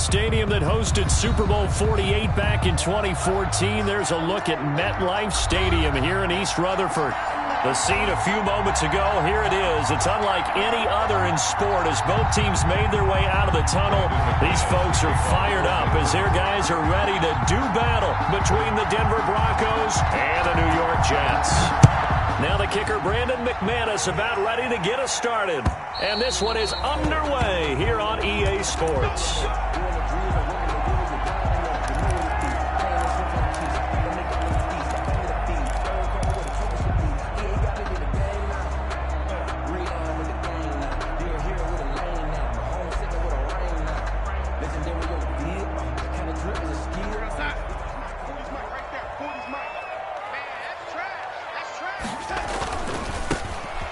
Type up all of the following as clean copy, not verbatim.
stadium that hosted Super Bowl 48 back in 2014. There's a look at MetLife Stadium here in East Rutherford. The scene a few moments ago, here it is. It's unlike any other in sport as both teams made their way out of the tunnel. These folks are fired up as their guys are ready to do battle between the Denver Broncos and the New York Jets. Now the kicker, Brandon McManus, about ready to get us started. And this one is underway here on EA Sports.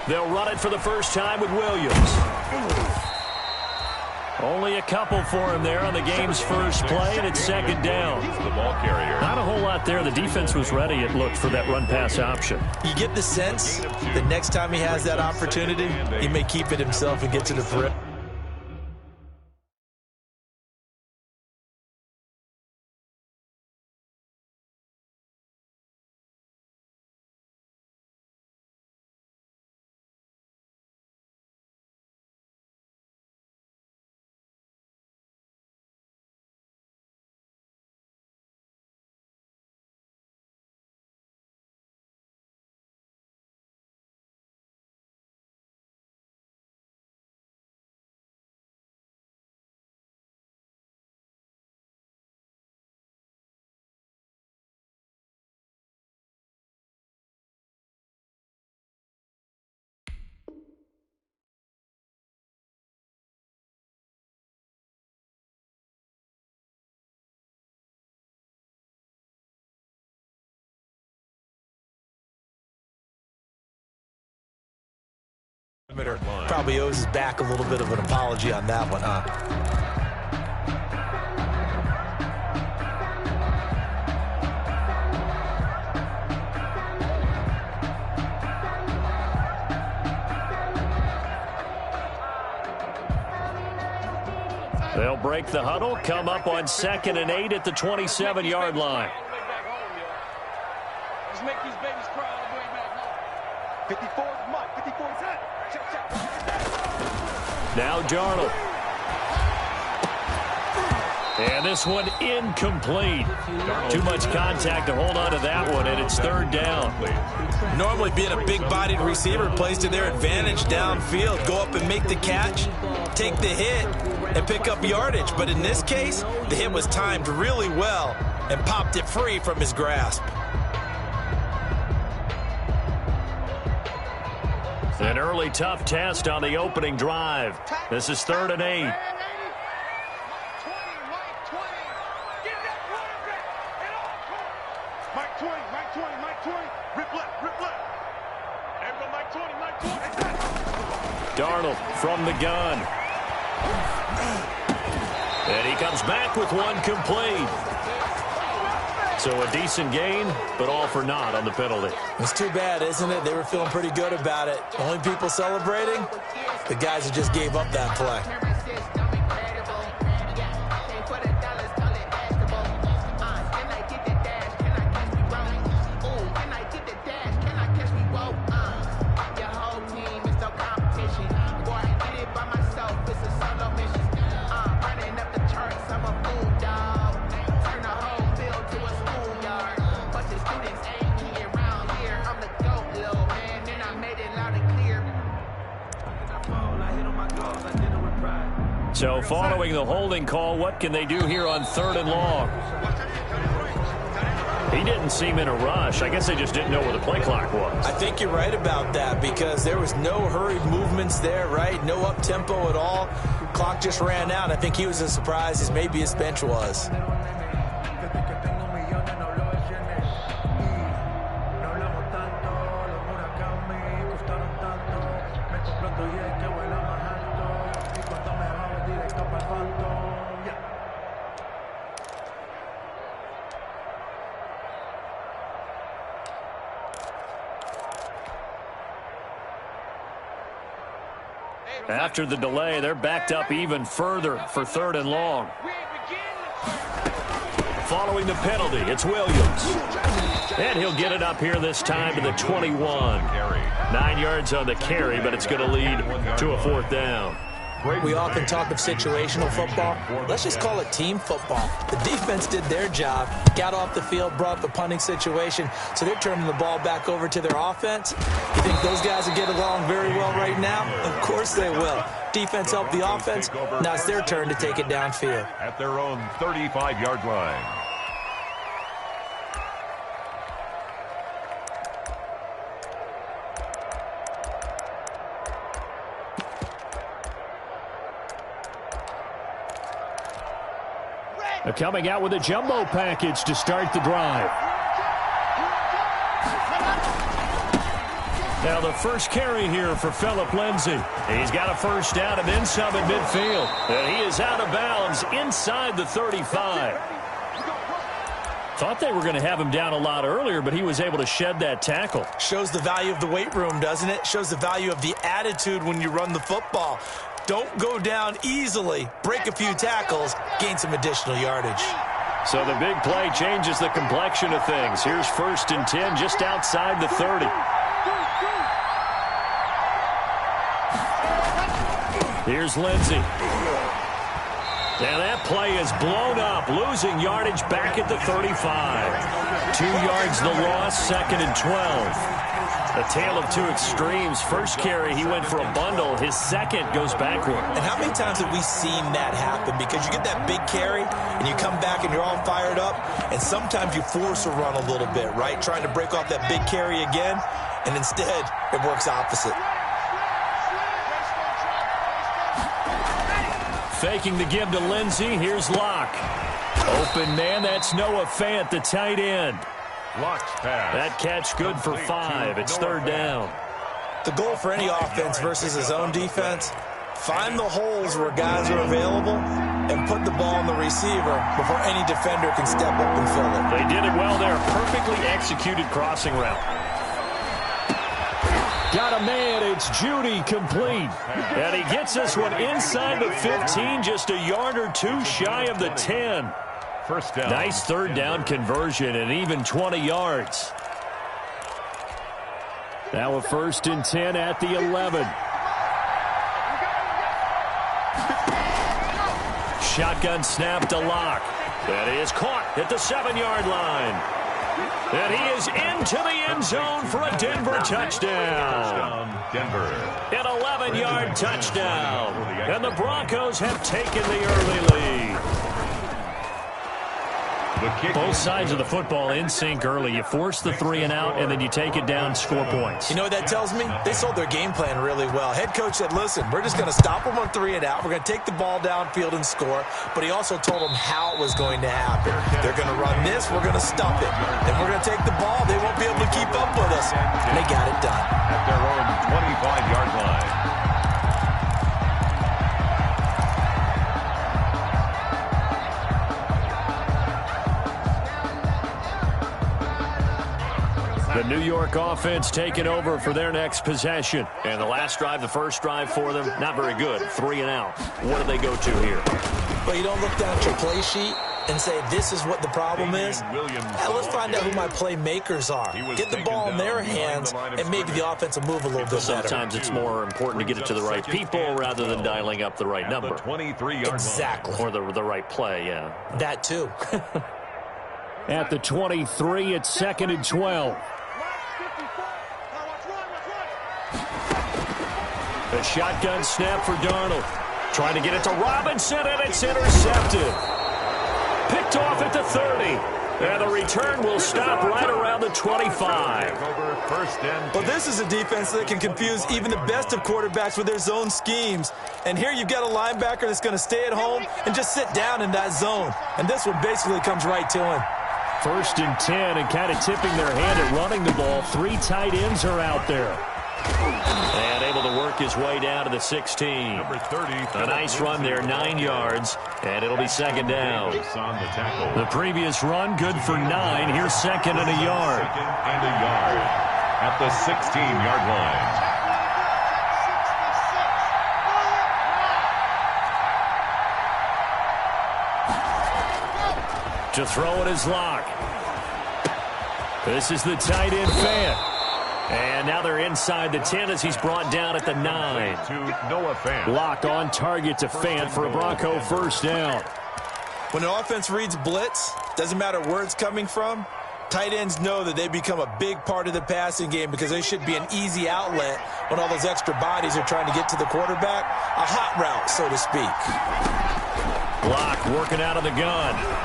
They'll run it for the first time with Williams. Only a couple for him there on the game's first play, and it's second down. The ball carrier. Not a whole lot there. The defense was ready, it looked, for that run-pass option. You get the sense that next time he has that opportunity, he may keep it himself and get to the perimeter. Probably owes his back a little bit of an apology on that one, huh? They'll break the huddle, come up on 2nd and 8 at the 27-yard line. Let's make these babies cry all the way back home. 54 is Mike. 54 is hot. Now Darnold. And this one incomplete. Too much contact to hold on to that one, and it's third down. Normally being a big-bodied receiver plays to their advantage downfield. Go up and make the catch, take the hit, and pick up yardage. But in this case, the hit was timed really well and popped it free from his grasp. An early tough test on the opening drive. This is 3rd and 8. Mike 20, Mike 20, Mike 20. Rip left, rip left. Everybody, Mike 20, Mike 20. Darnold from the gun. And he comes back with one complete. So a decent gain, but all for naught on the penalty. It's too bad, isn't it? They were feeling pretty good about it. Only people celebrating? The guys who just gave up that play. So following the holding call, what can they do here on 3rd and long? He didn't seem in a rush. I guess they just didn't know where the play clock was. I think you're right about that because there was no hurried movements there, right? No up-tempo at all. Clock just ran out. I think he was as surprised as maybe his bench was. After the delay, they're backed up even further for 3rd and long. We ain't following the penalty. It's Williams. And he'll get it up here this time to the 21. 9 yards on the carry, but it's going to lead to a 4th down. We often talk of situational football. Let's just call it team football. The defense did their job, got off the field, brought up the punting situation, so they're turning the ball back over to their offense. You think those guys will get along very well right now? Of course they will. Defense helped the offense. Now it's their turn to take it downfield. At their own 35-yard line. Coming out with a jumbo package to start the drive. Now the first carry here for Phillip Lindsay. He's got a first down and then some at midfield. And he is out of bounds inside the 35. Thought they were going to have him down a lot earlier, but he was able to shed that tackle. Shows the value of the weight room, doesn't it? Shows the value of the attitude when you run the football. Don't go down easily. Break a few tackles. Gain some additional yardage. So the big play changes the complexion of things. Here's 1st and 10 just outside the 30. Here's Lindsay. And that play is blown up, losing yardage back at the 35. 2 yards the loss, 2nd and 12. A tale of two extremes. First carry, he went for a bundle. His second goes backward. And how many times have we seen that happen? Because you get that big carry, and you come back and you're all fired up, and sometimes you force a run a little bit, right? Trying to break off that big carry again, and instead it works opposite. Faking the give to Lindsay. Here's Locke. Open man, that's Noah Fant, the tight end. That catch good for 5. It's 3rd down. The goal for any offense versus his own defense, find the holes where guys are available and put the ball on the receiver before any defender can step up and fill it. They did it well there. Perfectly executed crossing route. Got a man. It's Judy complete. And he gets this one inside the 15, just a yard or two shy of the 10. First down. Nice 3rd down conversion and even 20 yards. Now a 1st and 10 at the 11. Shotgun snap to Locke. That is caught at the 7-yard line. And he is into the end zone for a Denver touchdown. Denver. An 11-yard touchdown. And the Broncos have taken the early lead. Both sides of the football in sync early. You force the 3 and out, and then you take it down, score points. You know what that tells me? They sold their game plan really well. Head coach said, listen, we're just going to stop them on 3 and out. We're going to take the ball downfield and score. But he also told them how it was going to happen. They're going to run this. We're going to stop it. Then we're going to take the ball. They won't be able to keep up with us. And they got it done. At their own 25-yard line. The New York offense taking over for their next possession. And the last drive, the first drive for them, not very good. 3 and out. What do they go to here? Well, you don't look down at your play sheet and say, this is what the problem is. Let's find out who my playmakers are. Get the ball in their hands, and maybe the offense will move a little bit better. Sometimes it's more important to get it to the right people rather than dialing up the right number. Exactly. Or the right play, yeah. That too. At the 23, it's 2nd and 12. The shotgun snap for Darnold. Trying to get it to Robinson, and it's intercepted. Picked off at the 30. And the return will stop right around the 25. But this is a defense that can confuse even the best of quarterbacks with their zone schemes. And here you've got a linebacker that's going to stay at home and just sit down in that zone. And this one basically comes right to him. 1st and 10, and kind of tipping their hand at running the ball. 3 tight ends are out there. And able to work his way down to the 16. A nice run there, 9 yards, and it'll be 2nd down. The previous run, good for 9. Here's 2nd and a yard. At the 16-yard line. To throw it is Locke. This is the tight end Fant. And now they're inside the 10 as he's brought down at the 9. Locke on target to Fant for a Bronco first down. When an offense reads blitz, doesn't matter where it's coming from, tight ends know that they become a big part of the passing game because they should be an easy outlet when all those extra bodies are trying to get to the quarterback. A hot route, so to speak. Locke working out of the gun.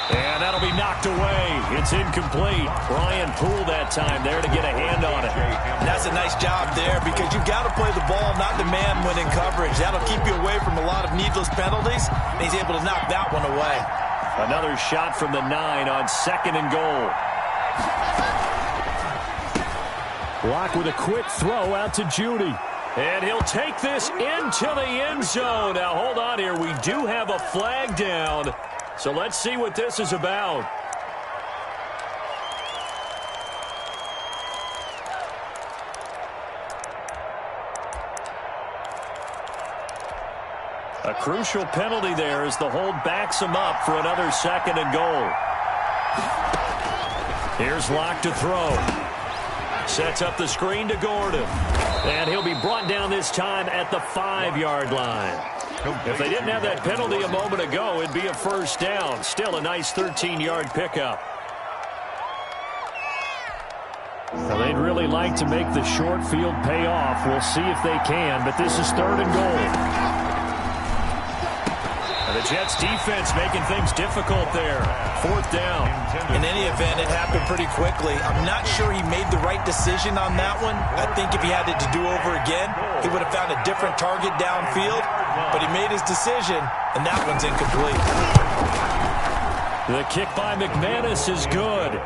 And that'll be knocked away. It's incomplete. Brian Poole that time there to get a hand on it. That's a nice job there because you've got to play the ball, not the man when in coverage. That'll keep you away from a lot of needless penalties. And he's able to knock that one away. Another shot from the 9 on 2nd and goal. Locke with a quick throw out to Judy. And he'll take this into the end zone. Now, hold on here. We do have a flag down. So let's see what this is about. A crucial penalty there as the hold backs him up for another 2nd and goal. Here's Locke to throw. Sets up the screen to Gordon. And he'll be brought down this time at the 5-yard line. If they didn't have that penalty a moment ago, it'd be a first down. Still a nice 13-yard pickup. Well, they'd really like to make the short field pay off. We'll see if they can, but this is 3rd and goal. And the Jets defense making things difficult there. 4th down. In any event, it happened pretty quickly. I'm not sure he made the right decision on that one. I think if he had it to do over again, he would have found a different target downfield. But he made his decision, and that one's incomplete. The kick by McManus is good.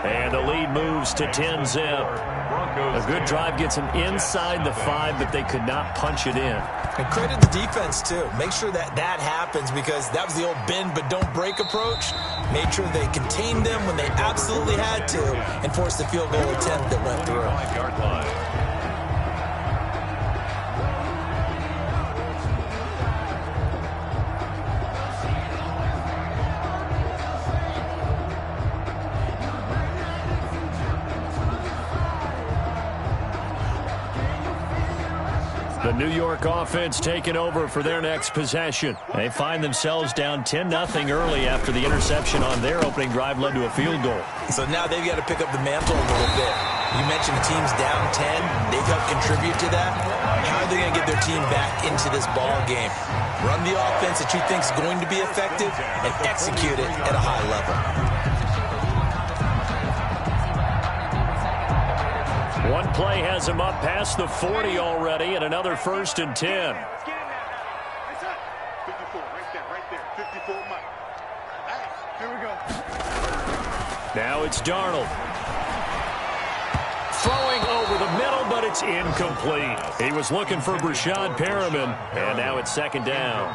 And the lead moves to 10-zip. A good drive gets him inside the 5, but they could not punch it in. And credit the defense, too. Make sure that that happens because that was the old bend but don't break approach. Made sure they contained them when they absolutely had to and forced the field goal attempt that went through. The New York offense taking over for their next possession. They find themselves down 10-0 early after the interception on their opening drive led to a field goal. So now they've got to pick up the mantle a little bit. You mentioned the team's down 10. They've helped contribute to that. How are they going to get their team back into this ball game? Run the offense that you think is going to be effective and execute it at a high level. One play has him up past the 40 already, and another 1st and 10. 54, right there. 54, Mike. Here we go. Now it's Darnold. Throwing over the middle, but it's incomplete. He was looking for Brashad Perriman, and now it's 2nd down.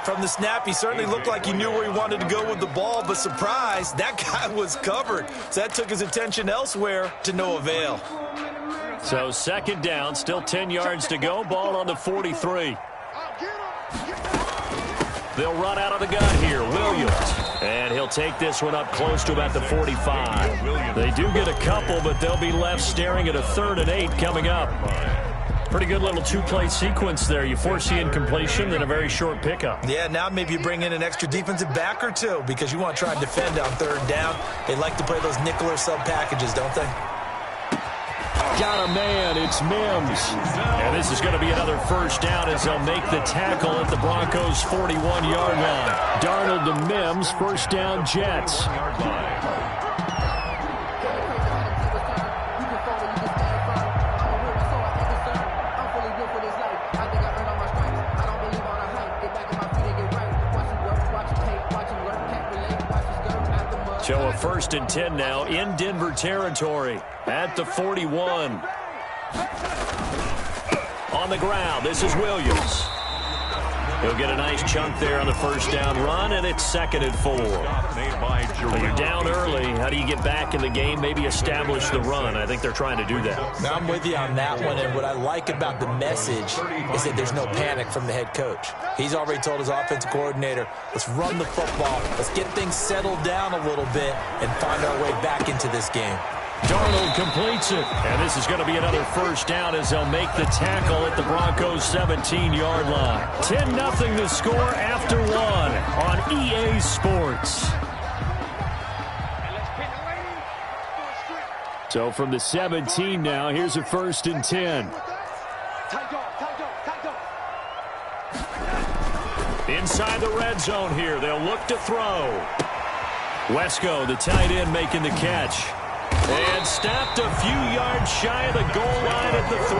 From the snap, he certainly looked like he knew where he wanted to go with the ball, but surprise, that guy was covered. So that took his attention elsewhere to no avail. So 2nd down, still 10 yards to go. Ball on the 43. They'll run out of the gun here. Williams. And he'll take this one up close to about the 45. They do get a couple, but they'll be left staring at a 3rd and 8 coming up. Pretty good little 2-play sequence there. You force the incompletion, then a very short pickup. Yeah, now maybe you bring in an extra defensive back or two because you want to try and defend on 3rd down. They like to play those nickel or sub packages, don't they? Got a man, it's Mims. And this is going to be another first down as they'll make the tackle at the Broncos' 41-yard line. Darnold to Mims, first down Jets. So a 1st and 10 now in Denver territory at the 41. On the ground, this is Williams. He'll get a nice chunk there on the first down run, and it's 2nd and 4. Well, you're down early. How do you get back in the game? Maybe establish the run. I think they're trying to do that. Now, I'm with you on that one, and what I like about the message is that there's no panic from the head coach. He's already told his offensive coordinator, let's run the football, let's get things settled down a little bit and find our way back into this game. Darnold completes it, and this is going to be another first down as they'll make the tackle at the Broncos' 17-yard line. 10-0 the score after 1 on EA Sports. So from the 17 now, here's a 1st and 10. Inside the red zone here, they'll look to throw. Wesco, the tight end, making the catch. And stopped a few yards shy of the goal line at the 3.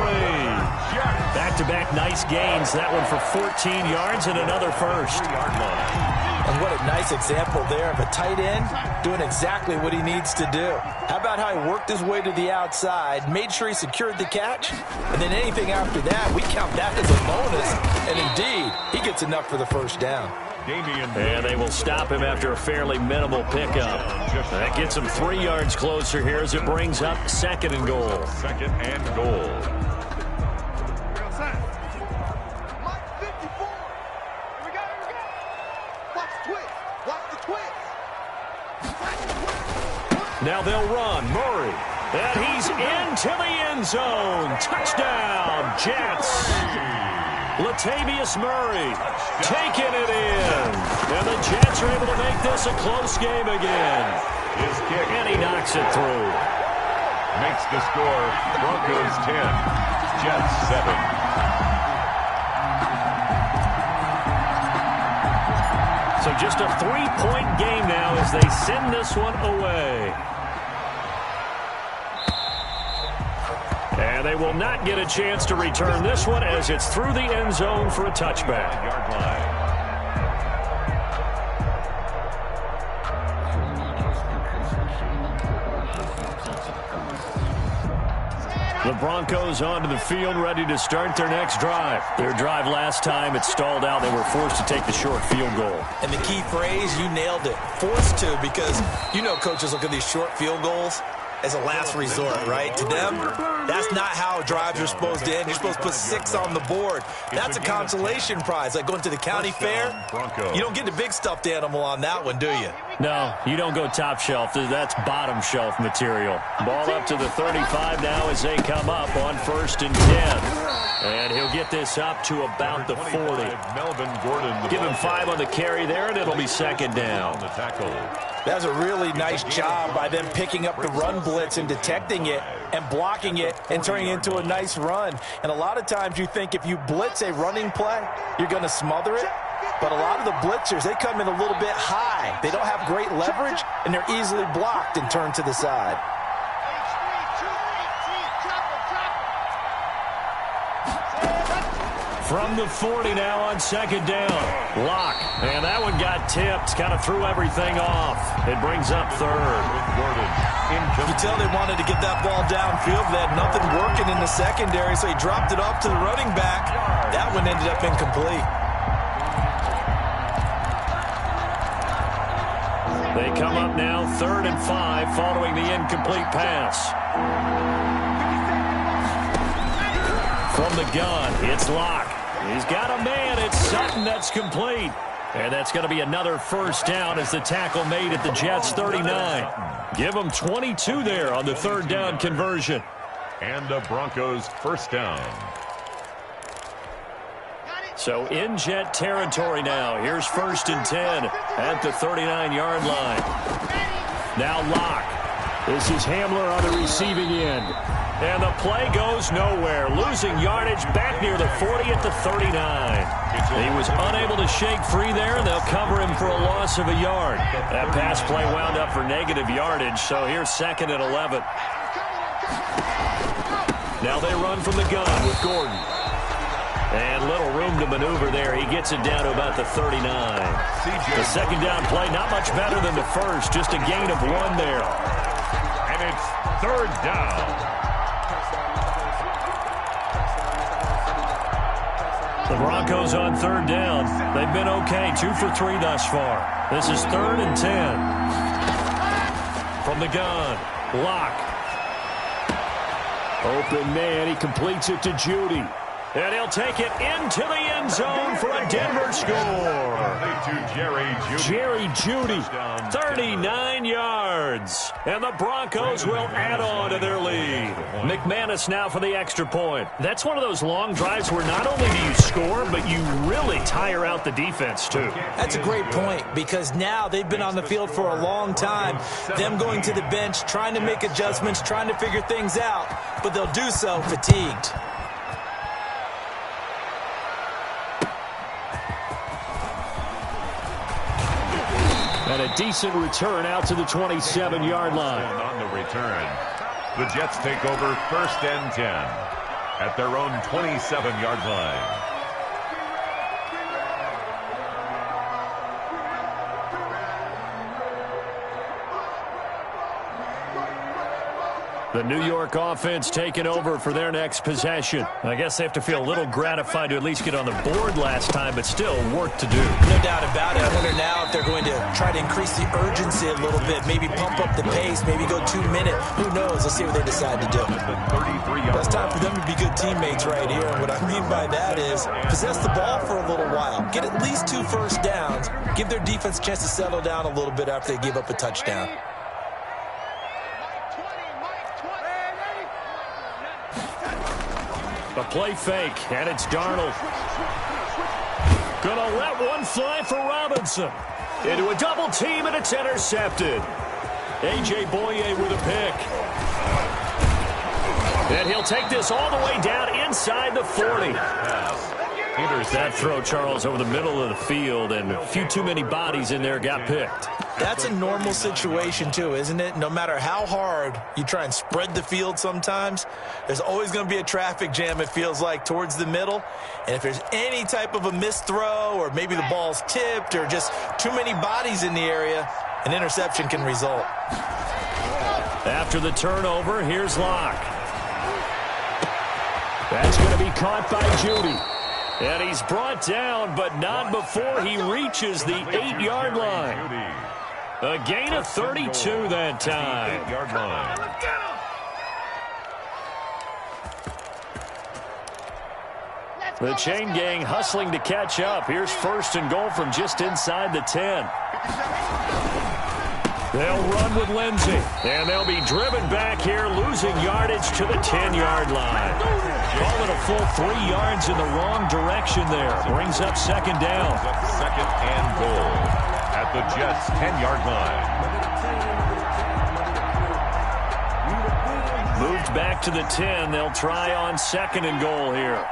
Back-to-back nice gains. That one for 14 yards and another first. And what a nice example there of a tight end doing exactly what he needs to do. How about how he worked his way to the outside, made sure he secured the catch, and then anything after that, we count that as a bonus. And indeed, he gets enough for the first down. And they will stop him after a fairly minimal pickup. That gets him 3 yards closer here as it brings up 2nd and goal. 2nd and goal. Now they'll run. Murray. And he's into the end zone. Touchdown, Jets. Latavius Murray taking it in. And the Jets are able to make this a close game again. His kick. And he knocks it through. Makes the score Broncos 10, Jets 7. So just a 3-point game now as they send this one away. And they will not get a chance to return this one as it's through the end zone for a touchback. Yard line. The Broncos onto the field, ready to start their next drive. Their drive last time, it stalled out. They were forced to take the short field goal. And the key phrase, you nailed it, forced to, because you know coaches look at these short field goals as a last resort, right? To them, that's not how drives are supposed to end. You're supposed to put 6 on the board. That's a consolation prize, like going to the county fair. You don't get the big stuffed animal on that one, do you? No, you don't go top shelf. That's bottom shelf material. Ball up to the 35 now as they come up on 1st and 10. And he'll get this up to about the 40. Melvin Gordon. Give him 5 on the carry there, and it'll be 2nd down. The tackle. That's a really nice job by them picking up the run blitz and detecting it and blocking it and turning it into a nice run. And a lot of times you think if you blitz a running play, you're going to smother it. But a lot of the blitzers, they come in a little bit high. They don't have great leverage, and they're easily blocked and turned to the side. From the 40 now on 2nd down. Lock. And that one got tipped. Kind of threw everything off. It brings up 3rd. You could tell they wanted to get that ball downfield. They had nothing working in the secondary, so he dropped it off to the running back. That one ended up incomplete. They come up now 3rd and 5 following the incomplete pass. From the gun, it's Lock. He's got a man. It's Sutton that's complete. And that's going to be another first down as the tackle made at the Jets' 39. Give them 22 there on the 3rd down conversion. And the Broncos' first down. So in Jet territory now. Here's 1st and 10 at the 39-yard line. Now Lock. This is Hamler on the receiving end. And the play goes nowhere. Losing yardage back near the 40 at the 39. He was unable to shake free there, and they'll cover him for a loss of a yard. That pass play wound up for negative yardage, so here's 2nd and 11. Now they run from the gun with Gordon. And little room to maneuver there. He gets it down to about the 39. The 2nd down play, not much better than the first. Just a gain of 1 there. And it's 3rd down. The Broncos on third down. They've been okay, 2 for 3 thus far. This is 3rd and 10. From the gun, Locke. Open man, he completes it to Judy. And he'll take it into the end zone for a Denver score. Jerry Judy, 39 yards. And the Broncos will add on to their lead. McManus now for the extra point. That's one of those long drives where not only do you score, but you really tire out the defense, too. That's a great point, because now they've been on the field for a long time. Them going to the bench, trying to make adjustments, trying to figure things out, but they'll do so fatigued. And a decent return out to the 27-yard line. On the return, the Jets take over 1st and 10 at their own 27-yard line. The New York offense taking over for their next possession. I guess they have to feel a little gratified to at least get on the board last time, but still work to do. No doubt about it. I wonder now if they're going to try to increase the urgency a little bit, maybe pump up the pace, maybe go 2 minute. Who knows? Let's see what they decide to do. It's time for them to be good teammates right here. And what I mean by that is possess the ball for a little while. Get at least 2 first downs. Give their defense a chance to settle down a little bit after they give up a touchdown. A play fake, and it's Darnold. Gonna let one fly for Robinson. Into a double team, and it's intercepted. A.J. Boye with a pick. And he'll take this all the way down inside the 40. That throw, Charles, over the middle of the field, and a few too many bodies in there got picked. That's a normal situation, too, isn't it? No matter how hard you try and spread the field sometimes, there's always going to be a traffic jam, it feels like, towards the middle. And if there's any type of a missed throw, or maybe the ball's tipped, or just too many bodies in the area, an interception can result. After the turnover, here's Locke. That's going to be caught by Judy. And he's brought down, but not before he reaches the 8-yard line. A gain of 32 that time. 8-yard line. The chain gang hustling to catch up. Here's 1st and goal from just inside the 10. They'll run with Lindsey, and they'll be driven back here, losing yardage to the 10-yard line. Call it a full 3 yards in the wrong direction there. Brings up 2nd down. 2nd and goal at the Jets' 10-yard line. Moved back to the 10. They'll try on 2nd and goal here.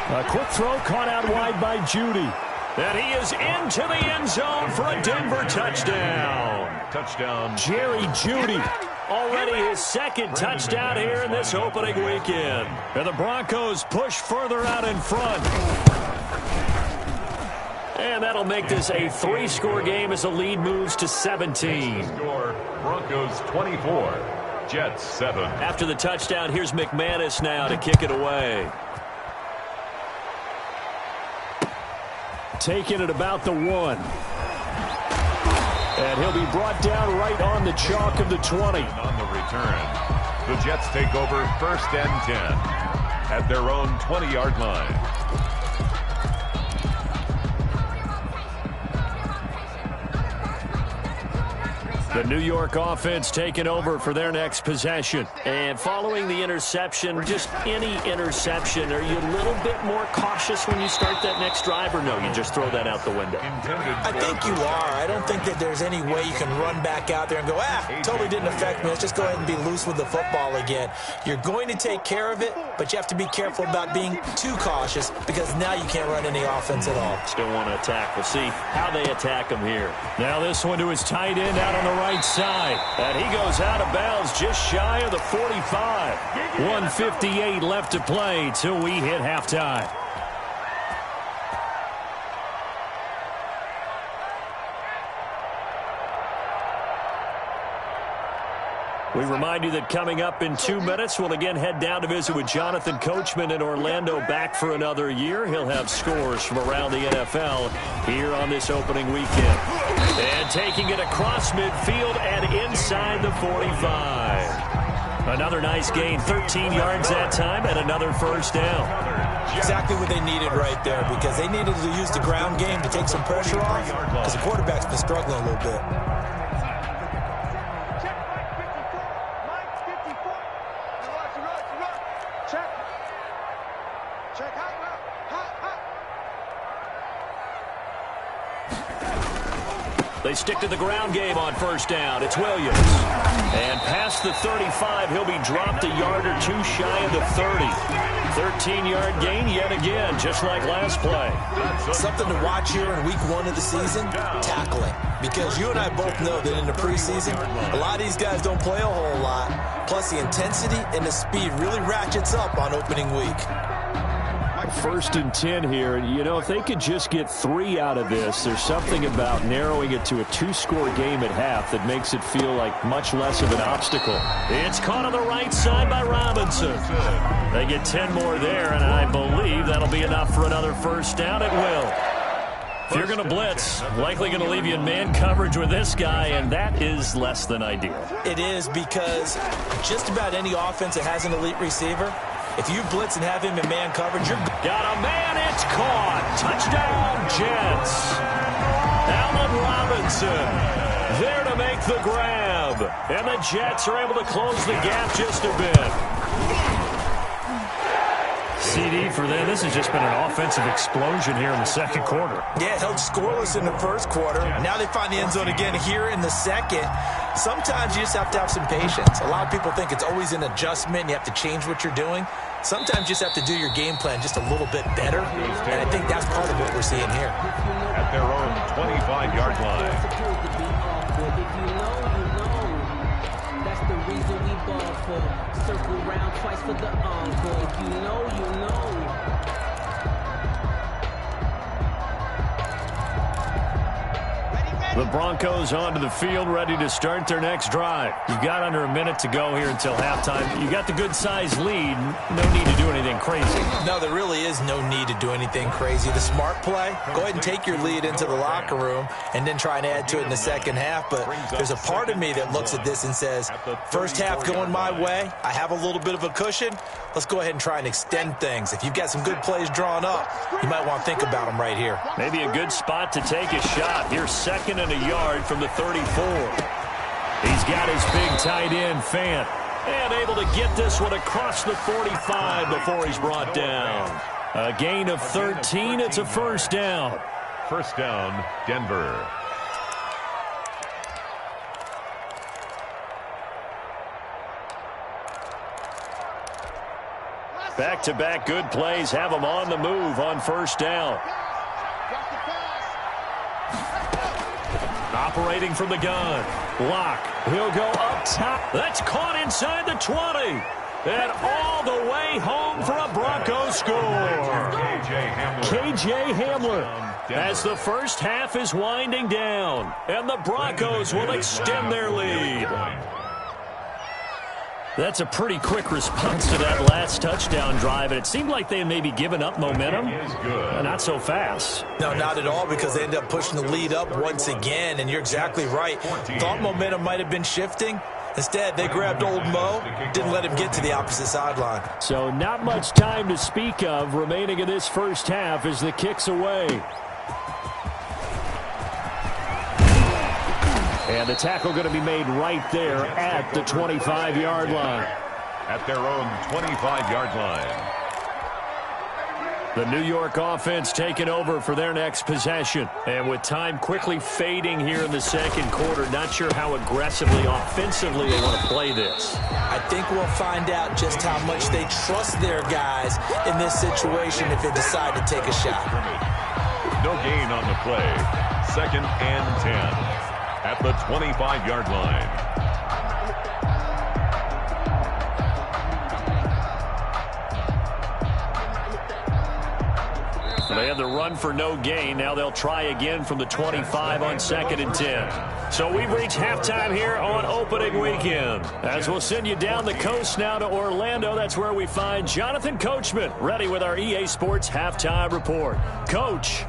A quick throw caught out wide by Judy. And he is into the end zone for a Denver touchdown. Touchdown. Jerry Judy. Already his 2nd touchdown here in this opening weekend. And the Broncos push further out in front. And that'll make this a 3-score game as the lead moves to 17. Score, Broncos 24, Jets 7. After the touchdown, here's McManus now to kick it away. Taking it about the 1. And he'll be brought down right on the chalk of the 20. On the return, the Jets take over 1st and 10 at their own 20-yard line. The New York offense taking over for their next possession. And following the interception, just any interception, are you a little bit more cautious when you start that next drive, or no, you just throw that out the window? I think you are. I don't think that there's any way you can run back out there and go, totally didn't affect me. Let's just go ahead and be loose with the football again. You're going to take care of it, but you have to be careful about being too cautious, because now you can't run any offense at all. Still want to attack. We'll see how they attack him here. Now this one to his tight end out on the right side. And he goes out of bounds just shy of the 45. 1:58 left to play till we hit halftime. We remind you that coming up in 2 minutes, we'll again head down to visit with Jonathan Coachman in Orlando, back for another year. He'll have scores from around the NFL here on this opening weekend. And taking it across midfield and inside the 45. Another nice gain, 13 yards that time, and another first down. Exactly what they needed right there, because they needed to use the ground game to take some pressure off, because the quarterback's been struggling a little bit. They stick to the ground game on first down. It's Williams. And past the 35, he'll be dropped a yard or two shy of the 30. 13-yard gain yet again, just like last play. Something to watch here in week 1 of the season, tackling. Because you and I both know that in the preseason, a lot of these guys don't play a whole lot. Plus, the intensity and the speed really ratchets up on opening week. 1st and 10 here. You know, if they could just get 3 out of this, there's something about narrowing it to a 2-score game at half that makes it feel like much less of an obstacle. It's caught on the right side by Robinson. They get 10 more there, and I believe that'll be enough for another first down. It will. If you're going to blitz, likely going to leave you in man coverage with this guy, and that is less than ideal. It is, because just about any offense that has an elite receiver, if you blitz and have him in man coverage, you're... Got a man, it's caught. Touchdown, Jets. Allen Robinson there to make the grab. And the Jets are able to close the gap just a bit. CD for them. This has just been an offensive explosion here in the second quarter. Yeah, held scoreless in the first quarter. Now they find the end zone again here in the second. Sometimes you just have to have some patience. A lot of people think it's always an adjustment. You have to change what you're doing. Sometimes you just have to do your game plan just a little bit better. And I think that's part of what we're seeing here. At their own 25-yard line. That's the reason we ball for. Circle round twice for the encore. If you know, you know. The Broncos onto the field, ready to start their next drive. You've got under a minute to go here until halftime. You got the good-sized lead. No need to do anything crazy. No, there really is no need to do anything crazy. The smart play, go ahead and take your lead into the locker room and then try and add to it in the second half. But there's a part of me that looks at this and says, first half going my way, I have a little bit of a cushion. Let's go ahead and try and extend things. If you've got some good plays drawn up, you might want to think about them right here. Maybe a good spot to take a shot. Here's 2nd and a yard from the 34. He's got his big tight end, Fant, and able to get this one across the 45 before he's brought down. A gain of 13. It's a first down. First down, Denver. Back-to-back good plays have him on the move on first down. Operating from the gun. Lock. He'll go up top. That's caught inside the 20. And all the way home for a Bronco score. KJ Hamler as the first half is winding down. And the Broncos will extend their lead. That's a pretty quick response to that last touchdown drive, and it seemed like they had maybe given up momentum. Not so fast. No, not at all, because they ended up pushing the lead up once again, and you're exactly right. Thought momentum might have been shifting. Instead, they grabbed old Mo, didn't let him get to the opposite sideline. So not much time to speak of remaining in this first half as the kick's away. And the tackle going to be made right there at the 25-yard line. At their own 25-yard line. The New York offense taking over for their next possession. And with time quickly fading here in the second quarter, not sure how aggressively, offensively they want to play this. I think we'll find out just how much they trust their guys in this situation if they decide to take a shot. No gain on the play. 2nd and 10. At the 25-yard line. So they had the run for no gain. Now they'll try again from the 25 on 2nd and 10. So we've reached halftime here on opening weekend. As we'll send you down the coast now to Orlando, that's where we find Jonathan Coachman, ready with our EA Sports halftime report. Coach.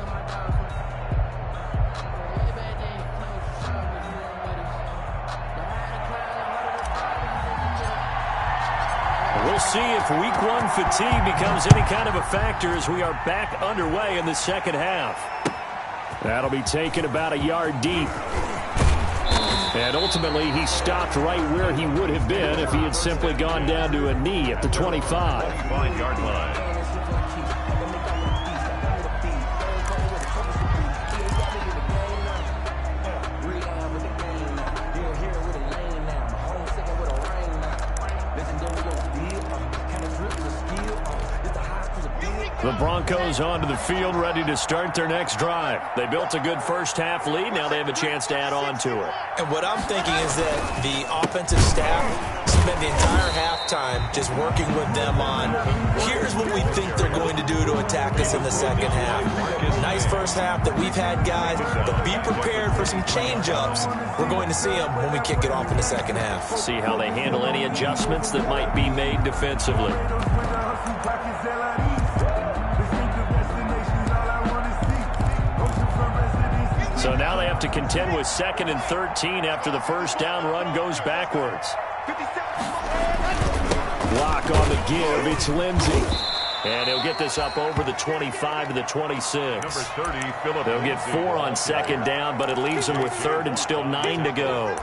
We'll see if week one fatigue becomes any kind of a factor as we are back underway in the second half. That'll be taken about a yard deep. And ultimately, he stopped right where he would have been if he had simply gone down to a knee at the 25. 25-yard line. The Broncos onto the field, ready to start their next drive. They built a good first-half lead. Now they have a chance to add on to it. And what I'm thinking is that the offensive staff spent the entire halftime just working with them on, here's what we think they're going to do to attack us in the second half. Nice first half that we've had, guys, but be prepared for some change-ups. We're going to see them when we kick it off in the second half. See how they handle any adjustments that might be made defensively. So now they have to contend with 2nd and 13 after the first down run goes backwards. Block on the give. It's Lindsey. And he'll get this up over the 25 to the 26. Number 30, Philip. They'll get 4 on 2nd down, but it leaves them with 3rd and still 9 to go.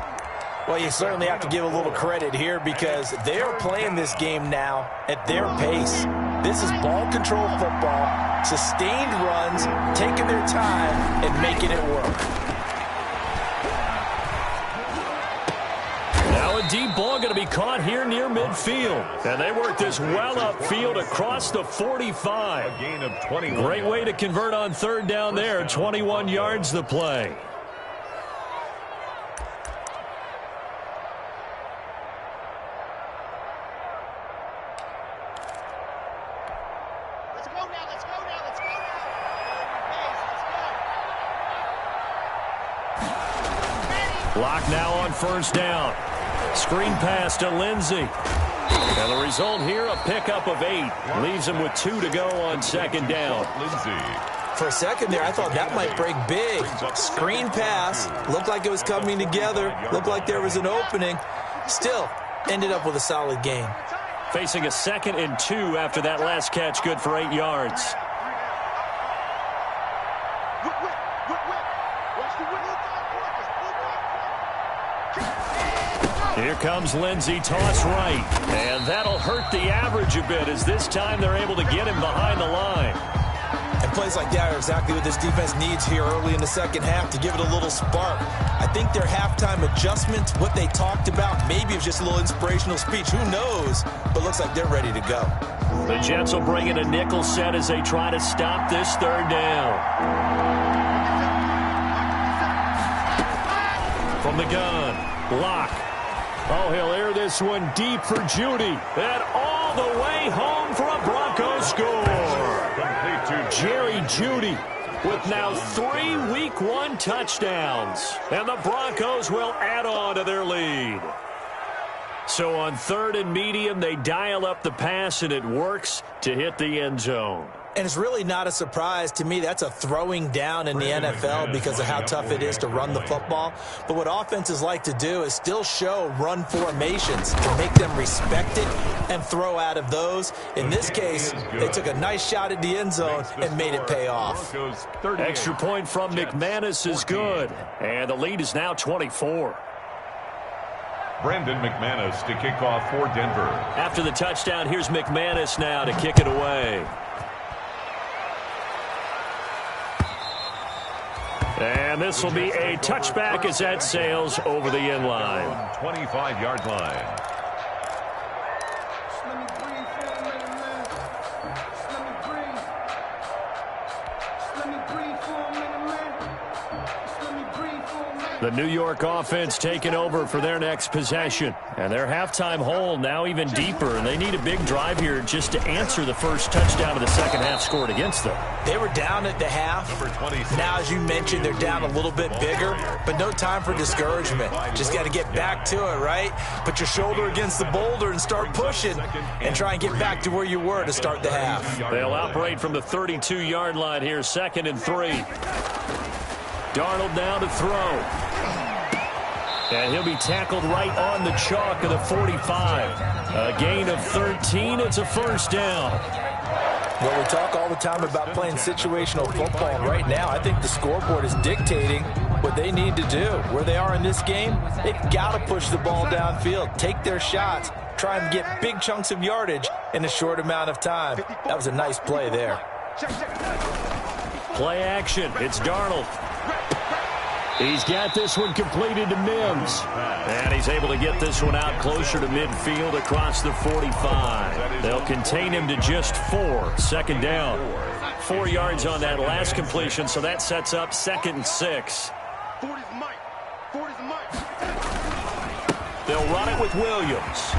Well, you certainly have to give a little credit here because they are playing this game now at their pace. This is ball control football, sustained runs, taking their time, and making it work. Now a deep ball going to be caught here near midfield. And they work this well upfield across the 45. A gain of 21. Great way to convert on 3rd down there. 21 yards the play. Lock now on 1st down. Screen pass to Lindsey. And the result here, a pickup of 8. Leaves him with 2 to go on 2nd down. Lindsey. For a second there, I thought that might break big. Screen pass. Looked like it was coming together. Looked like there was an opening. Still, ended up with a solid gain. Facing a 2nd and 2 after that last catch, good for 8 yards. Here comes Lindsey, toss right. And that'll hurt the average a bit as this time they're able to get him behind the line. And plays like that are exactly what this defense needs here early in the second half to give it a little spark. I think their halftime adjustment, what they talked about, maybe it was just a little inspirational speech. Who knows? But looks like they're ready to go. The Jets will bring in a nickel set as they try to stop this 3rd down. From the gun, Locke. Oh, he'll air this one deep for Judy. And all the way home for a Broncos score. Jerry Judy with now 3 Week 1 touchdowns. And the Broncos will add on to their lead. So on 3rd and medium, they dial up the pass, and it works to hit the end zone. And it's really not a surprise to me. That's a throwing down in the NFL because of how tough it is to run the football. But what offenses like to do is still show run formations to make them respect it and throw out of those. In this case, they took a nice shot at the end zone and made it pay off. Extra point from McManus is good. And the lead is now 24. Brandon McManus to kick off for Denver. After the touchdown, here's McManus now to kick it away. And this will be a touchback as that sails over the end line. 25-yard line. The New York offense taking over for their next possession. And their halftime hole now even deeper. And they need a big drive here just to answer the first touchdown of the second half scored against them. They were down at the half. Now, as you mentioned, they're down a little bit bigger. But no time for discouragement. Just got to get back to it, right? Put your shoulder against the boulder and start pushing. And try and get back to where you were to start the half. They'll operate from the 32-yard line here, 2nd and 3. Darnold now to throw. And he'll be tackled right on the chalk of the 45. A gain of 13. It's a first down. Well, we talk all the time about playing situational football. And right now, I think the scoreboard is dictating what they need to do. Where they are in this game, they've got to push the ball downfield, take their shots, try and get big chunks of yardage in a short amount of time. That was a nice play there. Play action. It's Darnold. He's got this one completed to Mims. And he's able to get this one out closer to midfield across the 45. They'll contain him to just 4. 2nd down. 4 yards on that last completion, so that sets up 2nd and 6. They'll run it with Williams.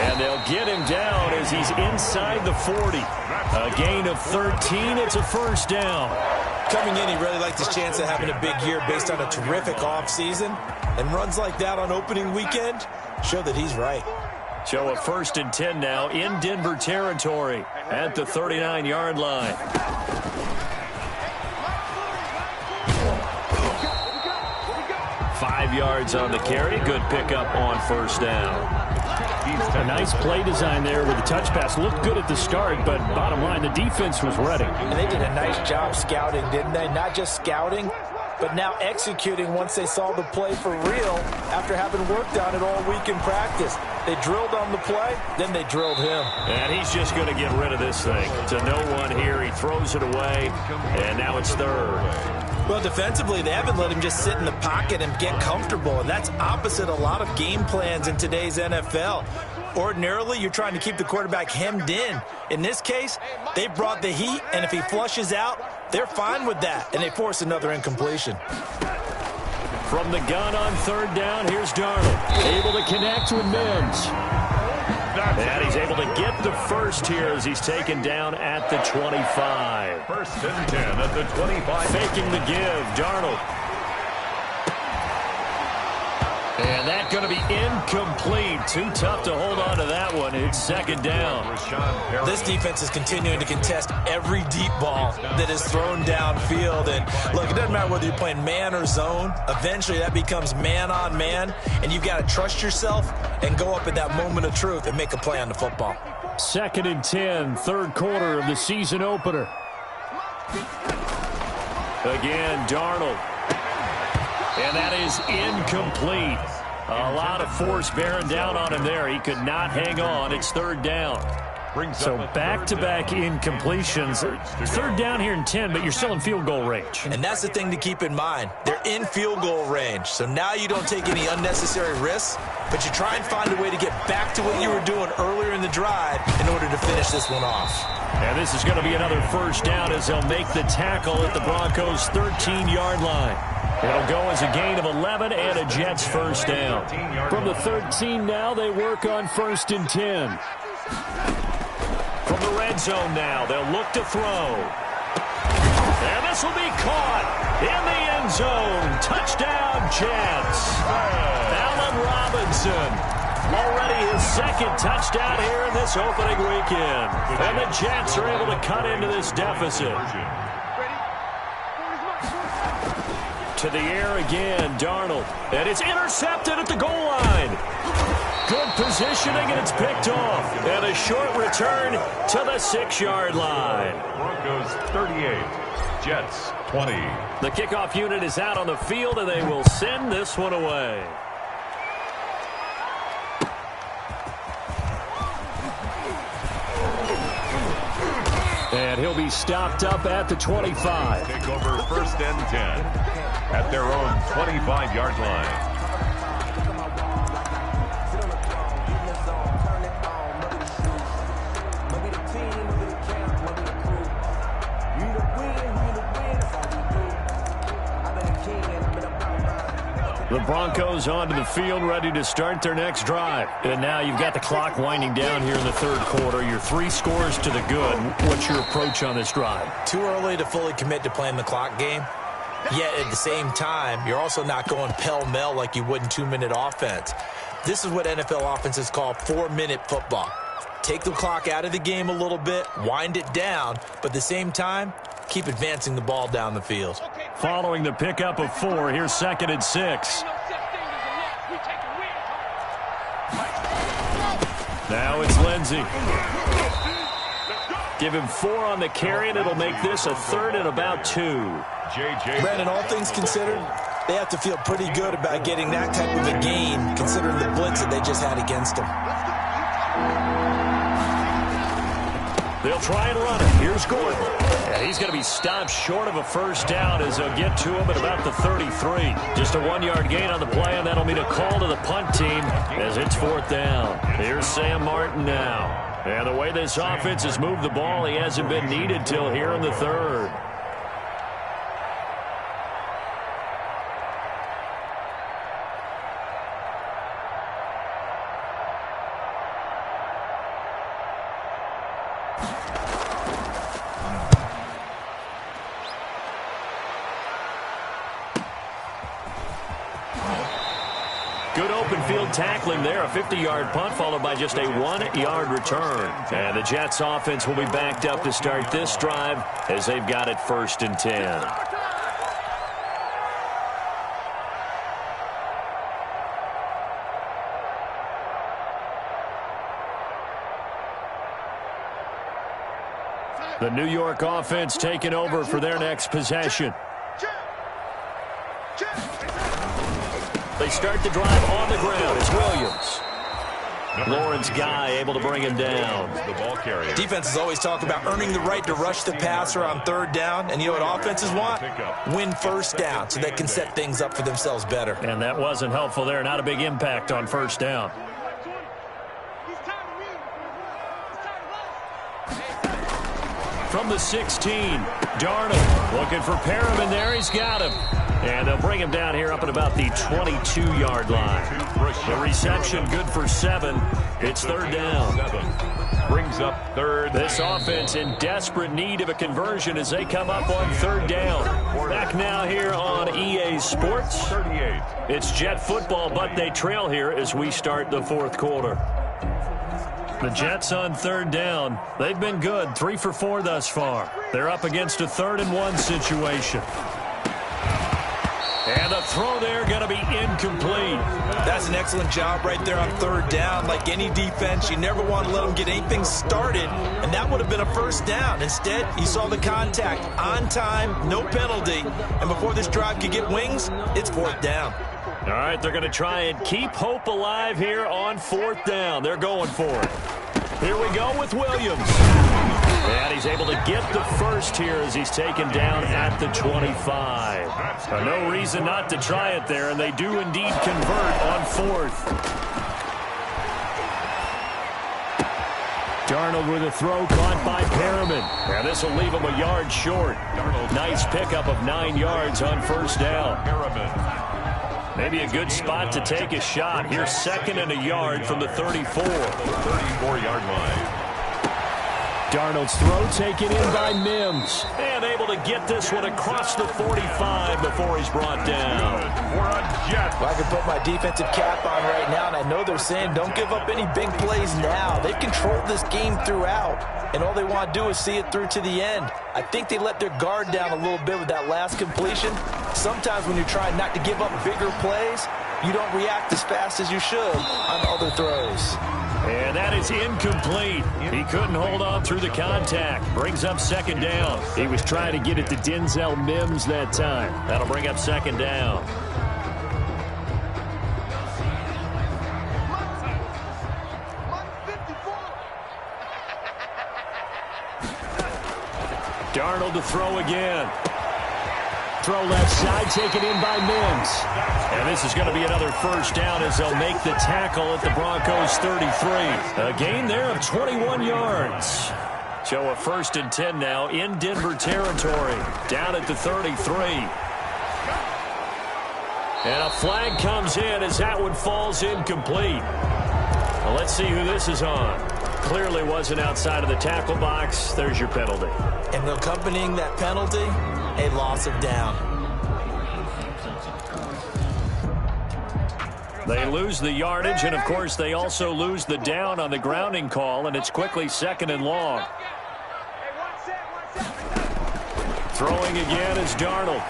And they'll get him down as he's inside the 40. A gain of 13. It's a first down. Coming in, he really liked his chance of having a big year based on a terrific offseason. And runs like that on opening weekend show that he's right. So a 1st and 10 now in Denver territory at the 39-yard line. Five yards on the carry. Good pickup on first down. A nice play design there with the touch pass. Looked good at the start, but bottom line, the defense was ready. And they did a nice job scouting, didn't they? Not just scouting, but now executing once they saw the play for real after having worked on it all week in practice. They drilled on the play, then they drilled him. And he's just going to get rid of this thing. To no one here, he throws it away, and now it's 3rd. Well, defensively, they haven't let him just sit in the pocket and get comfortable, and that's opposite a lot of game plans in today's NFL. Ordinarily, you're trying to keep the quarterback hemmed in. In this case, they brought the heat, and if he flushes out, they're fine with that, and they force another incompletion. From the gun on 3rd down, here's Darnold. Able to connect with Mims. And he's able to get the first here as he's taken down at the 25. 1st and 10 at the 25. Faking the give, Darnold. And that's going to be incomplete. Too tough to hold on to that one. It's 2nd down. This defense is continuing to contest every deep ball that is thrown downfield. And look, it doesn't matter whether you're playing man or zone. Eventually that becomes man on man. And you've got to trust yourself and go up at that moment of truth and make a play on the football. 2nd and 10, 3rd quarter of the season opener. Again, Darnold. And that is incomplete. A lot of force bearing down on him there. He could not hang on. It's 3rd down. So back-to-back incompletions. 3rd down here in 10, but you're still in field goal range. And that's the thing to keep in mind. They're in field goal range. So now you don't take any unnecessary risks, but you try and find a way to get back to what you were doing earlier in the drive in order to finish this one off. And this is going to be another first down as they'll make the tackle at the Broncos' 13-yard line. It'll go as a gain of 11 and a Jets first down. From the 13 now, they work on 1st and 10. From the red zone now, they'll look to throw. And this will be caught in the end zone. Touchdown, Jets. Allen Robinson. Already his 2nd touchdown here in this opening weekend. And the Jets are able to cut into this deficit. To the air again, Darnold. And it's intercepted at the goal line. Good positioning, and it's picked off. And a short return to the 6-yard line. Broncos 38, Jets 20. The kickoff unit is out on the field, and they will send this one away. And he'll be stopped up at the 25. Take over 1st and 10 at their own 25-yard line. The Broncos onto the field, ready to start their next drive. And now you've got the clock winding down here in the third quarter. You're 3 scores to the good. What's your approach on this drive? Too early to fully commit to playing the clock game. Yet at the same time, you're also not going pell-mell like you would in 2-minute offense. This is what NFL offenses call 4-minute football. Take the clock out of the game a little bit, wind it down, but at the same time, keep advancing the ball down the field. Following the pickup of 4, here's 2nd and 6. Now it's Lindsey. Give him 4 on the carry, and it'll make this a 3rd and about 2. Brandon, all things considered, they have to feel pretty good about getting that type of a gain, considering the blitz that they just had against them. They'll try and run it. Here's Gordon. And he's going to be stopped short of a first down as they'll get to him at about the 33. Just a 1-yard gain on the play, and that'll mean a call to the punt team as it's 4th down. Here's Sam Martin now. And the way this offense has moved the ball, he hasn't been needed till here in the 3rd. Good open field tackling there. A 50-yard punt followed by just a 1-yard return. And the Jets offense will be backed up to start this drive as they've got it 1st and 10. The New York offense taking over for their next possession. They start the drive on the ground. It's Williams. Lawrence Guy able to bring him down. The ball carrier. Defenses always talk about earning the right to rush the passer on 3rd down. And you know what offenses want? Win first down so they can set things up for themselves better. And that wasn't helpful there. Not a big impact on 1st down. From the 16, Darnold looking for Perriman there. He's got him. And they'll bring him down here up at about the 22-yard line. The reception good for 7. It's 3rd down. Brings up 3rd. This offense in desperate need of a conversion as they come up on 3rd down. Back now here on EA Sports. 38. It's Jet football, but they trail here as we start the 4th quarter. The Jets on 3rd down. They've been good, 3 for 4 thus far. They're up against a 3rd and 1 situation. And the throw there going to be incomplete. That's an excellent job right there on 3rd down. Like any defense, you never want to let them get anything started, and that would have been a first down. Instead, you saw the contact on time, no penalty, and before this drive could get wings, it's 4th down. All right, they're going to try and keep hope alive here on 4th down. They're going for it. Here we go with Williams. And he's able to get the first here as he's taken down at the 25. No reason not to try it there, and they do indeed convert on 4th. Darnold with a throw caught by Perriman. And this will leave him a yard short. Nice pickup of 9 yards on 1st down. Maybe a good spot to take a shot. Here's 2nd and a yard from the 34. 34-yard line. Darnold's throw taken in by Mims. And able to get this one across the 45 before he's brought down. Well, I can put my defensive cap on right now, and I know they're saying don't give up any big plays now. They've controlled this game throughout, and all they want to do is see it through to the end. I think they let their guard down a little bit with that last completion. Sometimes when you're trying not to give up bigger plays, you don't react as fast as you should on other throws. And that is incomplete. He couldn't hold on through the contact. Brings up 2nd down. He was trying to get it to Denzel Mims that time. That'll bring up 2nd down. Darnold to throw again. Throw left side, taken in by Mims. And this is going to be another first down as they'll make the tackle at the Broncos' 33. A gain there of 21 yards. So a 1st and 10 now in Denver territory. Down at the 33. And a flag comes in as that one falls incomplete. Well, let's see who this is on. Clearly wasn't outside of the tackle box. There's your penalty. And accompanying that penalty, a loss of down. They lose the yardage, and, of course, they also lose the down on the grounding call, and it's quickly 2nd and long. Throwing again is Darnold.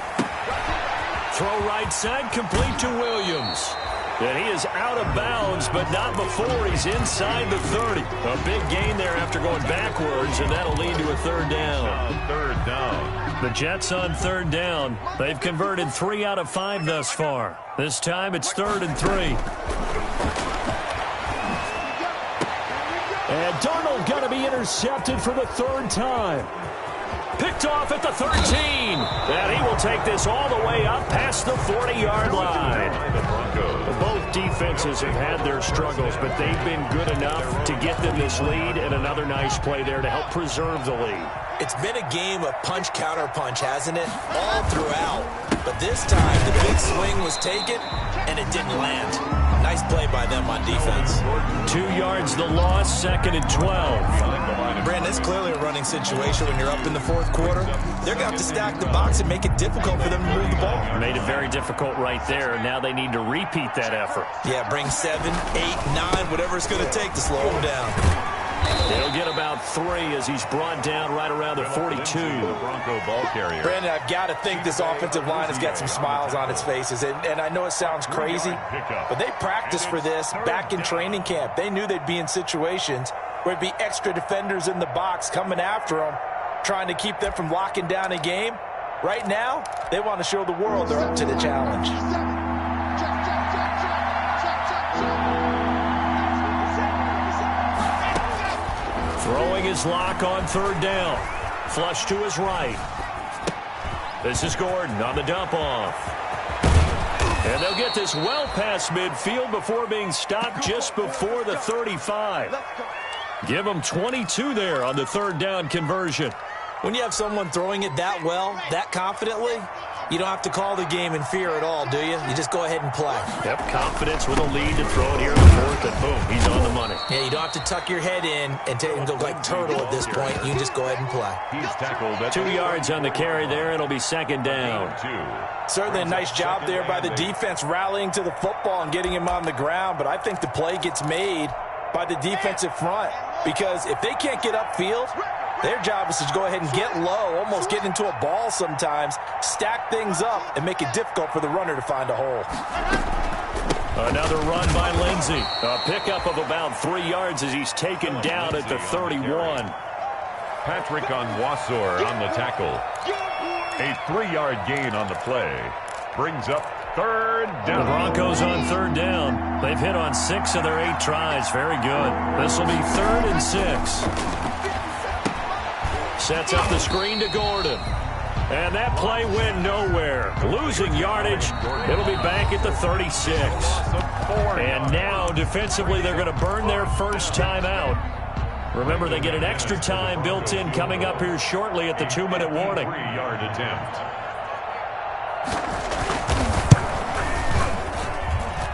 Throw right side, complete to Williams. And he is out of bounds, but not before he's inside the 30. A big gain there after going backwards, and that'll lead to a 3rd down. 3rd down. The Jets on 3rd down. They've converted 3 out of 5 thus far. This time it's 3rd and 3. And Darnold going to be intercepted for the 3rd time. Picked off at the 13. And he will take this all the way up past the 40-yard line. Both defenses have had their struggles, but they've been good enough to get them this lead, and another nice play there to help preserve the lead. It's been a game of punch-counter-punch, hasn't it? All throughout. But this time, the big swing was taken, and it didn't land. Nice play by them on defense. 2 yards the loss, 2nd and 12. Brandon, it's clearly a running situation when you're up in the 4th quarter. They're going to have to stack the box and make it difficult for them to move the ball. Made it very difficult right there. Now they need to repeat that effort. Yeah, bring 7, 8, 9, whatever it's going to take to slow them down. They'll get about 3 as he's brought down right around the 42. The Bronco ball carrier. Brandon, I've got to think this offensive line has got some smiles on its faces. And I know it sounds crazy, but they practiced for this back in training camp. They knew they'd be in situations where it'd be extra defenders in the box coming after them, trying to keep them from locking down a game. Right now, they want to show the world they're up to the challenge. Throwing his lock on 3rd down. Flush to his right. This is Gordon on the dump off. And they'll get this well past midfield before being stopped just before the 35. Give them 22 there on the 3rd down conversion. When you have someone throwing it that well, that confidently, you don't have to call the game in fear at all, do you? You just go ahead and play. Yep, confidence with a lead to throw it here in the 4th, and boom, he's on the money. Yeah, you don't have to tuck your head in and go like turtle at this point. You can just go ahead and play. He's tackled at 2 yards on the carry there. It'll be 2nd down. Certainly a nice job there by the defense rallying to the football and getting him on the ground, but I think the play gets made by the defensive front because if they can't get upfield, their job is to go ahead and get low, almost get into a ball sometimes, stack things up, and make it difficult for the runner to find a hole. Another run by Lindsey. A pickup of about 3 yards as he's taken down at the 31. Patrick Onwuasor on the tackle. A 3-yard gain on the play. Brings up 3rd down. The Broncos on 3rd down. They've hit on 6 of their 8 tries. Very good. This will be 3rd and 6. Sets up the screen to Gordon. And that play went nowhere. Losing yardage. It'll be back at the 36. And now, defensively, they're going to burn their first time out. Remember, they get an extra time built in coming up here shortly at the 2-minute warning. 3-yard attempt.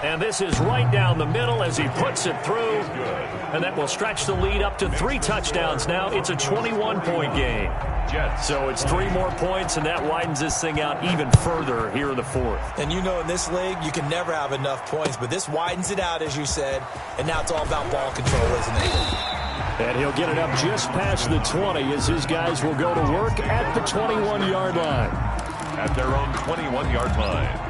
And this is right down the middle as he puts it through. And that will stretch the lead up to 3 touchdowns now. It's a 21-point game. So it's 3 more points, and that widens this thing out even further here in the 4th. And you know in this league, you can never have enough points, but this widens it out, as you said, and now it's all about ball control, isn't it? And he'll get it up just past the 20 as his guys will go to work at the 21-yard line. At their own 21-yard line.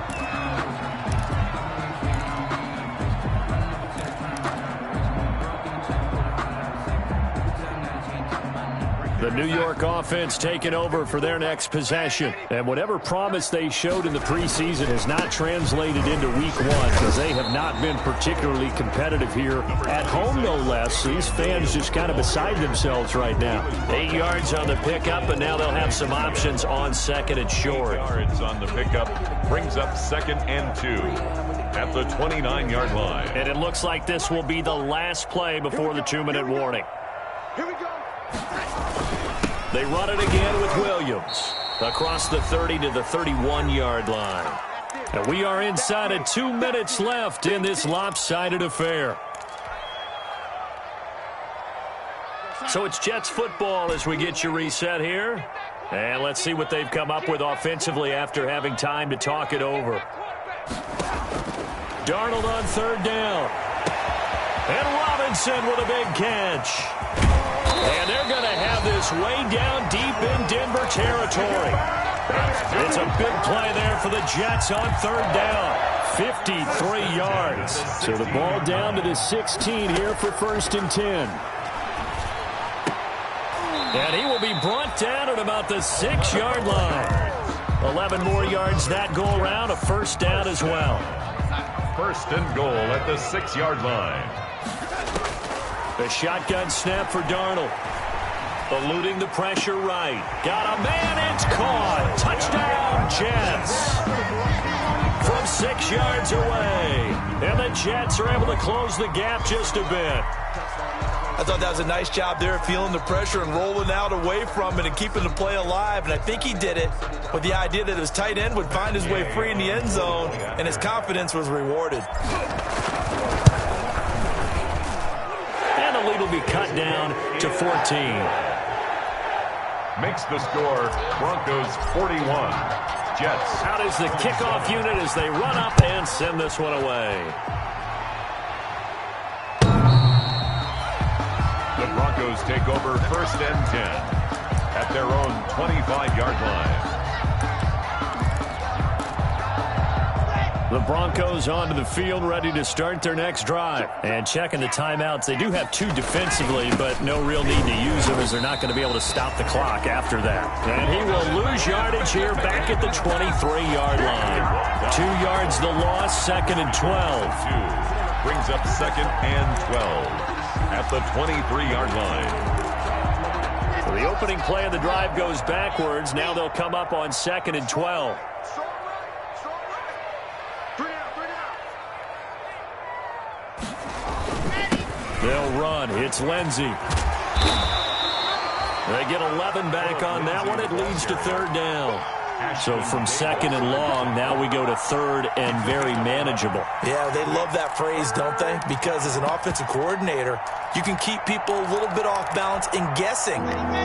The New York offense taking over for their next possession. And whatever promise they showed in the preseason has not translated into week 1 because they have not been particularly competitive here at home, no less. These fans just kind of beside themselves right now. 8 yards on the pickup, and now they'll have some options on 2nd and short. 8 yards on the pickup brings up 2nd and 2 at the 29-yard line. And it looks like this will be the last play before the 2-minute warning. Here we go. They run it again with Williams across the 30 to the 31-yard line. And we are inside of 2 minutes left in this lopsided affair. So it's Jets football as we get you reset here. And let's see what they've come up with offensively after having time to talk it over. Darnold on third down. And Robinson with a big catch. And they're going to have this way down deep in Denver territory. It's a big play there for the Jets on third down. 53 yards. So the ball down to the 16 here for 1st and 10. And he will be brought down at about the 6-yard line. 11 more yards that go around, a first down as well. 1st and goal at the 6-yard line. The shotgun snap for Darnold. Eluding the pressure right. Got a man, it's caught. Touchdown, Jets. From 6 yards away. And the Jets are able to close the gap just a bit. I thought that was a nice job there, feeling the pressure and rolling out away from it and keeping the play alive. And I think he did it with the idea that his tight end would find his way free in the end zone, and his confidence was rewarded. And the lead will be cut down to 14. Makes the score Broncos 41. Jets. Out is the kickoff unit as they run up and send this one away. The Broncos take over 1st and 10 at their own 25-yard line. The Broncos onto the field, ready to start their next drive. And checking the timeouts. They do have 2 defensively, but no real need to use them as they're not going to be able to stop the clock after that. And he will lose yardage here back at the 23-yard line. 2 yards the loss, 2nd and 12. Brings up 2nd and 12. At the 23-yard line. So the opening play of the drive goes backwards. Now they'll come up on 2nd and 12. They'll run. It's Lindsey. They get 11 back on that one. It leads to 3rd down. So from 2nd and long, now we go to 3rd and very manageable. Yeah, they love that phrase, don't they? Because as an offensive coordinator, you can keep people a little bit off balance and guessing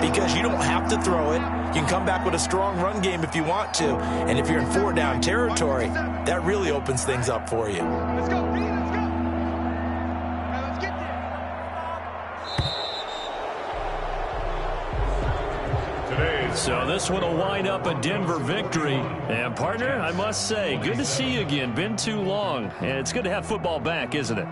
because you don't have to throw it. You can come back with a strong run game if you want to. And if you're in 4-down territory, that really opens things up for you. Let's go, let's go. Now let's get there. So this one will wind up a Denver victory. And, partner, I must say, good to see you again. Been too long. And it's good to have football back, isn't it?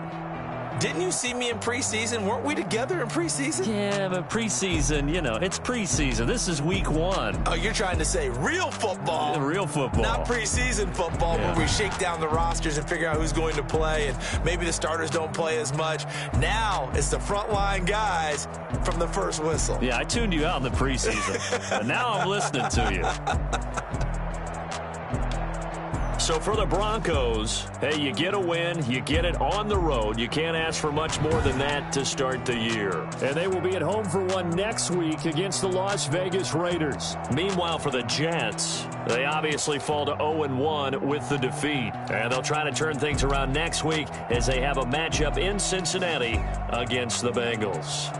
Didn't you see me in preseason? Weren't we together in preseason? Yeah, but preseason, you know, it's preseason. This is week 1. Oh, you're trying to say real football. Real football. Not preseason football where we shake down the rosters and figure out who's going to play, and maybe the starters don't play as much. Now it's the frontline guys from the first whistle. Yeah, I tuned you out in the preseason. And now I'm listening to you. So for the Broncos, hey, you get a win, you get it on the road. You can't ask for much more than that to start the year. And they will be at home for one next week against the Las Vegas Raiders. Meanwhile, for the Jets, they obviously fall to 0-1 with the defeat. And they'll try to turn things around next week as they have a matchup in Cincinnati against the Bengals.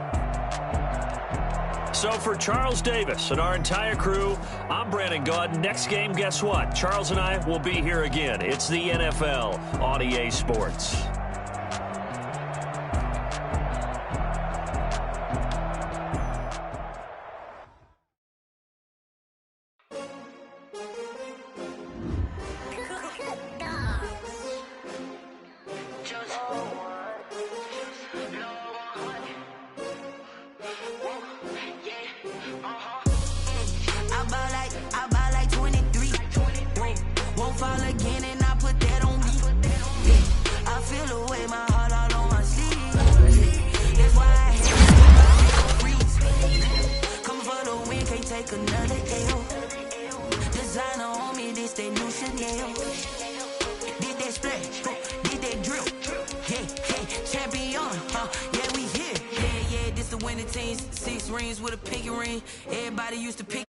So for Charles Davis and our entire crew, I'm Brandon Gaudin. Next game, guess what? Charles and I will be here again. It's the NFL on EA Sports. Winning teams, 6 rings with a pinky ring. Everybody used to pick